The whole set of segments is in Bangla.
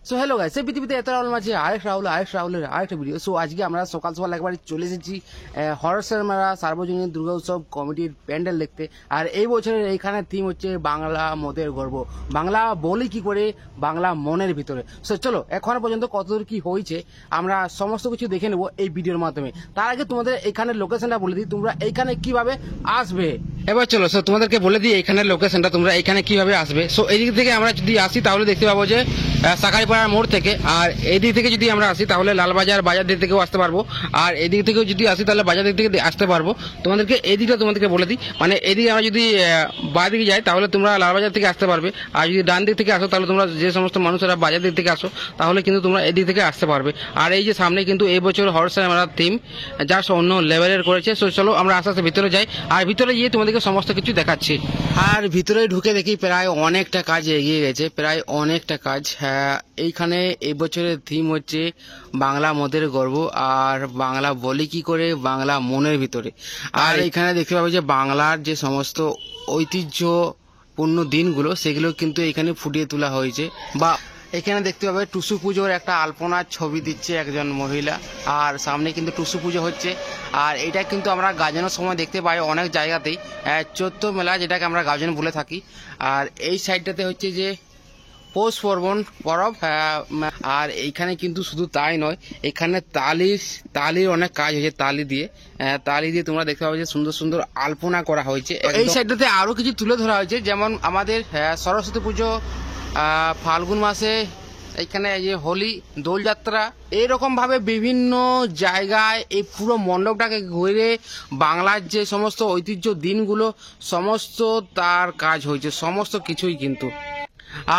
সো হ্যালো গাইস, এই পৃথিবীতে এত রাহুল মাঝে আরেক রাহুলের আরেকটা ভিডিও। সো আজকে আমরা সকাল সকাল একবার চলে এসেছি হরর সিনেমারা সার্বজনীন দুর্গা উৎসব কমিটির প্যান্ডেল দেখতে। আর এই বছরের এইখানে থিম হচ্ছে বাংলা মোদের গর্ব, বাংলা বলি কি করে, বাংলা মনের ভিতরে। সো চলো এখনো পর্যন্ত কতদূর কি হয়েছে আমরা সমস্ত কিছু দেখে নেবো এই ভিডিওর মাধ্যমে। তার আগে তোমাদের এখানে লোকেশনটা বলে দিই, তোমরা এইখানে কিভাবে আসবে। এবার চলো সো তোমাদেরকে বলে দিই এখানে লোকেশনটা, তোমরা এখানে কিভাবে আসবে। সো এই দিক থেকে আমরা যদি আসি তাহলে দেখতে পাবো যে সাকারিপাড়ার মোড় থেকে, আর এই দিক থেকে যদি আমরা আসি তাহলে লালবাজার বাজার দিক থেকেও আসতে পারবো, আর এই দিক থেকেও যদি আসি তাহলে বাজার দিক থেকে আসতে পারবো। তোমাদেরকে এই দিকটা তোমাদেরকে বলে দিই, মানে এদিকে আমরা যদি বাঁ দিকে যাই তাহলে তোমরা লালবাজার থেকে আসতে পারবে, আর যদি ডান দিক থেকে আসো তাহলে তোমরা যে সমস্ত মানুষেরা বাজার দিক থেকে আসো তাহলে কিন্তু তোমরা এই দিক থেকে আসতে পারবে। আর এই যে সামনে কিন্তু এই বছর হরর সিনেমার থিম যা অন্য লেভেলের করেছে। সো চলো আমরা আস্তে আস্তে ভিতরে যাই, আর ভিতরে গিয়ে তোমাদেরকে সমস্ত কিছু দেখাচ্ছি। আর ভিতরে ঢুকে দেখি প্রায় অনেকটা কাজ এগিয়ে গেছে, প্রায় অনেকটা কাজ। হ্যাঁ, এইখানে এই বছরের থিম হচ্ছে বাংলা মোদের গর্ব, আর বাংলা বলি কি করে, বাংলা মনের ভিতরে। আর এখানে দেখতে পাবো যে বাংলার যে সমস্ত ঐতিহ্যপূর্ণ দিনগুলো সেগুলো কিন্তু এখানে ফুটিয়ে তোলা হয়েছে। বা এখানে দেখতে পাবে টুসু পুজোর একটা আলপনার ছবি দিচ্ছে একজন মহিলা, আর সামনে কিন্তু টুসু পুজো হচ্ছে। আর এটা কিন্তু আমরা গাজনের সময় দেখতে পাই অনেক জায়গাতেই, চৈত্র মেলা যেটাকে আমরা গাজন বলে থাকি। আর এই সাইডটাতে হচ্ছে যে পৌষ পার্বণ পরব। আর এইখানে কিন্তু শুধু তাই নয়, এখানে তালির অনেক কাজ হয়েছে, তালি দিয়ে তোমরা দেখতে পাবে যে সুন্দর সুন্দর আলপনা করা হয়েছে। এই সাইডটাতে আরো কিছু তুলে ধরা হয়েছে, যেমন আমাদের সরস্বতী পুজো, ফাল্গুন মাসে এখানে এই যে হোলি, দোলযাত্রা, এইরকম ভাবে বিভিন্ন জায়গায় এই পুরো মণ্ডপটাকে ঘিরে বাংলার যে সমস্ত ঐতিহ্য দিনগুলো সমস্ত তার কাজ হয়েছে, সমস্ত কিছুই কিন্তু।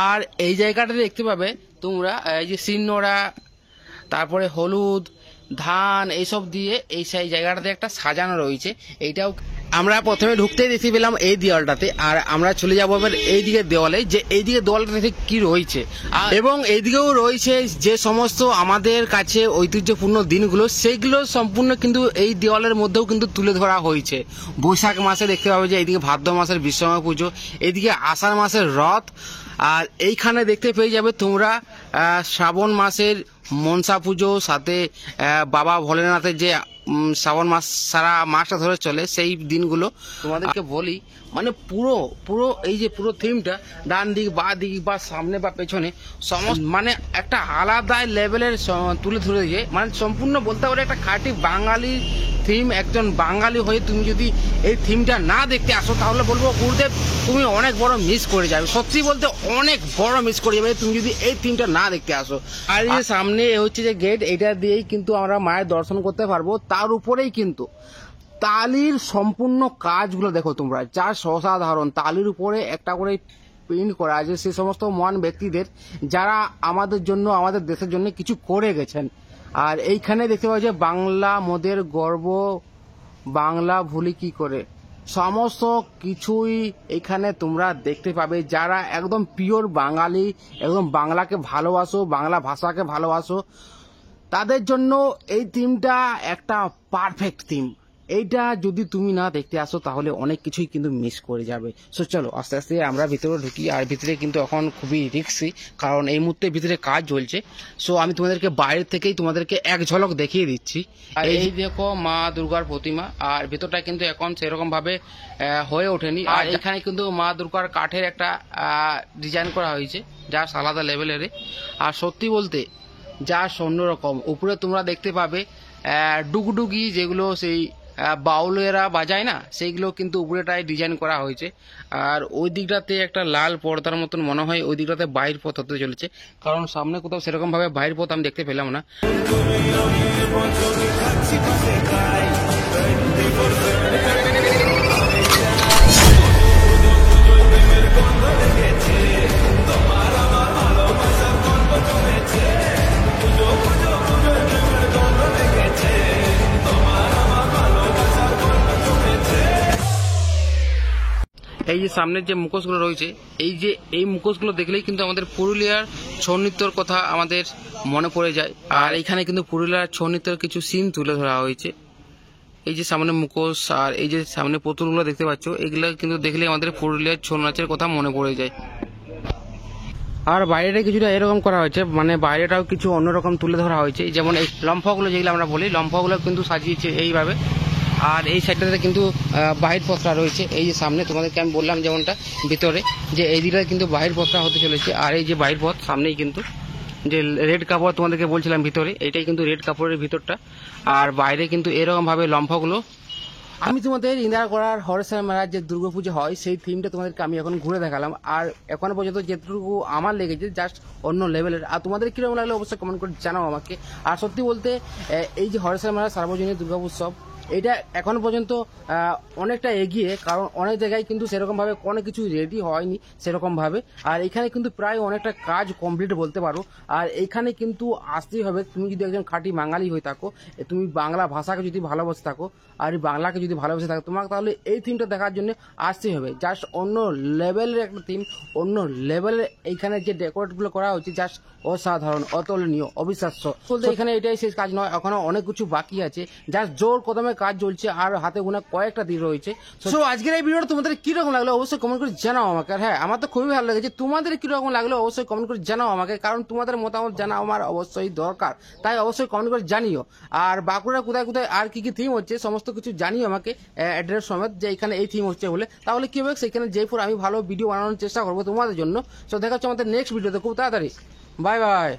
আর এই জায়গাটা দেখতে পাবে তোমরা এই যে শিলনোড়া, তারপরে হলুদ, ধান এইসব দিয়ে এই জায়গাটাতে একটা সাজানো রয়েছে। এইটাও আমরা প্রথমে ঢুকতেই দেখতে পেলাম এই দেওয়ালটাতে, আর আমরা চলে যাবো এবার এই দিকের দেওয়ালে, যে এই দিকের দেওয়ালটাতে কি রয়েছে। এবং এইদিকেও রয়েছে যে সমস্ত আমাদের কাছে ঐতিহ্যপূর্ণ দিনগুলো, সেইগুলো সম্পূর্ণ কিন্তু এই দেওয়ালের মধ্যেও কিন্তু তুলে ধরা হয়েছে। বৈশাখ মাসে দেখতে পাবে যে এইদিকে ভাদ্র মাসের বিশ্বকর্মা পুজো, এইদিকে আষাঢ় মাসের রথ, আর এইখানে দেখতে পেয়ে যাবে তোমরা শ্রাবণ মাসের মনসা পুজো, সাথে বাবা ভোলেনাথের যে শ্রাবণ মাস সারা মাসটা ধরে চলে সেই দিনগুলো। তোমাদেরকে বলি মানে পুরো এই যে পুরো থিমটা ডান দিক বা দিক বা সামনে বা পেছনে সমস্ত মানে একটা আলাদা লেভেলের তুলে ধরে দিয়ে, মানে সম্পূর্ণ বলতে পারে একটা খাঁটি বাঙালি থিম। একজন বাঙালি হয়ে তুমি যদি এই থিমটা না দেখতে আসো তাহলে বলবো গুরুদেব তুমি অনেক বড় মিস করে যাবে, সত্যি বলতে অনেক বড় মিস করে যাবে তুমি যদি এই থিমটা না দেখতে আসো। আর এই সামনে হচ্ছে যে গেট, এটা দিয়েই কিন্তু আমরা মায়ের দর্শন করতে পারবো। তার উপরেই কিন্তু তালির সম্পূর্ণ কাজগুলো দেখো তোমরা, যা অসাধারণ। তালির উপরে একটা করে প্রিন্ট করা আছে সে সমস্ত মহান ব্যক্তিদের যারা আমাদের জন্য, আমাদের দেশের জন্য কিছু করে গেছেন। আর এইখানে দেখতে পাচ্ছ বাংলা মোদের গর্ব, বাংলা ভুলি কি করে, সমস্ত কিছুই এখানে তোমরা দেখতে পাবে। যারা একদম পিওর বাঙালি, একদম বাংলাকে ভালোবাসো, বাংলা ভাষাকে ভালোবাসো, তাদের জন্য এই থিমটা একটা পারফেক্ট থিম। এইটা যদি তুমি না দেখতে আসো তাহলে অনেক কিছুই কিন্তু মিস করে যাবে। সো চলো আস্তে আস্তে আমরা ভিতরে ঢুকি। আর ভিতরে কিন্তু এখন খুবই রিস্কি, কারণ এই মুহূর্তে ভিতরে কাজ চলছে। সো আমি তোমাদেরকে বাইরে থেকেই তোমাদেরকে এক ঝলক দেখিয়ে দিচ্ছি। আর এই দেখো মা দুর্গার প্রতিমা, আর ভিতরটা কিন্তু এখন সেরকম ভাবে হয়ে ওঠেনি। আর এখানে কিন্তু মা দুর্গার কাঠের একটা ডিজাইন করা হয়েছে যা আলাদা লেভেলের। আর সত্যি বলতে যা অন্যরকম। উপরে তোমরা দেখতে পাবে ডুগডুগি, যেগুলো সেই বাউলেরা বাজায় না, সেইগুলো কিন্তু উপরেটাই ডিজাইন করা হয়েছে। আর ওই দিকটাতে একটা লাল পর্দার মতন মনে হয় ওই দিকটাতে বাইর পথ হতে চলেছে, কারণ সামনে কোথাও সেরকম ভাবে বাইর পথ আমি দেখতে পেলাম না। এই যে সামনের যে মুখোশগুলো রয়েছে, এই মুখোশগুলো দেখলেই কিন্তু আমাদের পুরুলিয়ার ছৌ নৃত্যর কথা আমাদের মনে পড়ে যায়। আর এখানে কিন্তু পুরুলিয়ার ছৌ নৃত্যের কিছু সিন তুলে ধরা হয়েছে। এই যে সামনে মুখোশ আর এই যে সামনে পুতুলগুলো দেখতে পাচ্ছ, এগুলো কিন্তু দেখলে আমাদের পুরুলিয়ার ছৌ নাচের কথা মনে পড়ে যায়। আর বাইরেটা কিছুটা এরকম করা হয়েছে, মানে বাইরেটাও কিছু অন্যরকম তুলে ধরা হয়েছে, যেমন এই লম্ফগুলো যেগুলো আমরা বলি, লম্ফগুলো কিন্তু সাজিয়েছে এইভাবে। আর এই সাইডটাতে কিন্তু বাহির পত্রা রয়েছে, এই যে সামনে তোমাদেরকে আমি বললাম যেমনটা ভিতরে, যে এই দিকটা কিন্তু বাহির পত্রা হতে চলেছে। আর এই যে বাহির পথ সামনেই কিন্তু যে রেড কাপড় তোমাদেরকে বলছিলাম ভিতরে, এইটাই কিন্তু রেড কাপড়ের ভিতরটা। আর বাইরে কিন্তু এরকম ভাবে লম্ফগুলো। আমি তোমাদের ইন্দিরা করার হরেশ্বর মেলার যে দুর্গাপুজো হয় সেই থিমটা তোমাদেরকে আমি এখন ঘুরে দেখালাম। আর এখনো পর্যন্ত যেটুকু আমার লেগেছে জাস্ট অন্য লেভেলের। আর তোমাদের কিরকম লাগলো অবশ্যই কমেন্ট করে জানাও আমাকে। আর সত্যি বলতে এই যে হরেশ্বর মেলার সার্বজনীন দুর্গোৎসব, এটা এখনো পর্যন্ত অনেকটা এগিয়ে, কারণ অনেক জায়গায় কিন্তু সেরকমভাবে কোনো কিছু রেডি হয়নি সেরকমভাবে। আর এখানে কিন্তু প্রায় অনেকটা কাজ কমপ্লিট বলতে পারো। আর এইখানে কিন্তু আসতেই হবে, তুমি যদি একজন খাঁটি বাঙালি হয়ে থাকো, তুমি বাংলা ভাষাকে যদি ভালোবাসে থাকো আর এই বাংলাকে যদি ভালোবাসে থাকো, তোমাকে তাহলে এই থিমটা দেখার জন্য আসতেই হবে। জাস্ট অন্য লেভেলের একটা থিম, অন্য লেভেলের এইখানে যে ডেকোরেটগুলো করা হচ্ছে জাস্ট অসাধারণ, অতুলনীয়, অবিশ্বাস্য। বলতে এখানে এটাই শেষ কাজ নয়, এখনো অনেক কিছু বাকি আছে। জাস্ট জোর কদমে কাজ চলছে আর হাতে গোনা কয়েকটা দিন রয়েছে। সো আজকের এই ভিডিওটা তোমাদের কিরকম লাগলো অবশ্যই কমেন্ট করে জানাও আমাকে। আর হ্যাঁ, আমার তো খুবই ভালো লেগেছে, তোমাদের কিরকম লাগলো অবশ্যই কমেন্ট করে জানাও আমাকে, কারণ তোমাদের মতামত জানা আমার অবশ্যই দরকার, তাই অবশ্যই কমেন্ট করে জানিও। আর বাঁকুড়া কোথায় কোথায় আর কি কি থিম হচ্ছে সমস্ত কিছু জানিও আমাকে অ্যাড্রেস সমেত, যে এখানে এই থিম হচ্ছে বলে। তাহলে কি হবে, সেখানে জয়পুর আমি ভালো ভিডিও বানানোর চেষ্টা করবো তোমাদের জন্য। সো দেখা হচ্ছে আমাদের নেক্সট ভিডিওতে খুব তাড়াতাড়ি। Bye bye.